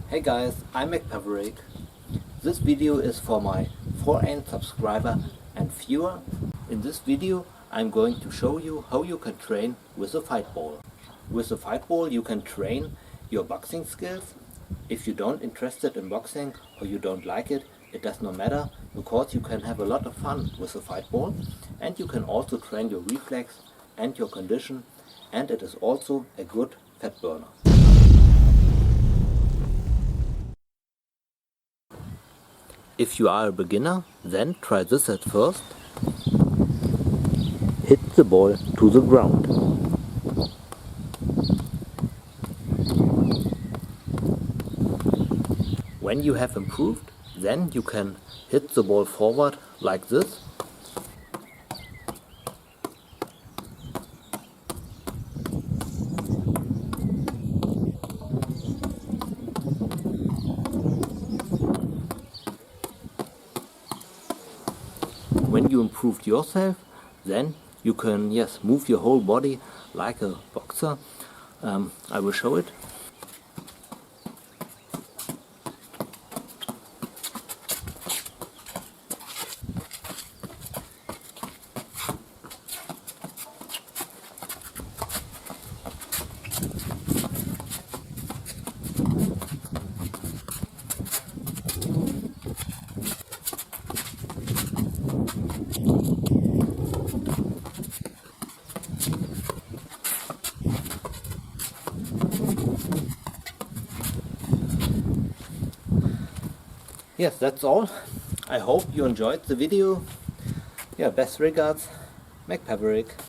Hey guys, I'm McPaverick. This video is for my foreign subscriber and viewer. In this video I'm going to show you how you can train with a Fightball. With a Fightball you can train your boxing skills. If you don't interested in boxing or you don't like it, it does not matter, because you can have a lot of fun with a Fightball, and you can also train your reflex and your condition, and it is also a good fat burner. If you are a beginner, then try this at first. Hit the ball to the ground. When you have improved, then you can hit the ball forward like this. When you improved yourself, then you can move your whole body like a boxer. I will show it. Yes, that's all. I hope you enjoyed the video. Best regards, McPaverick.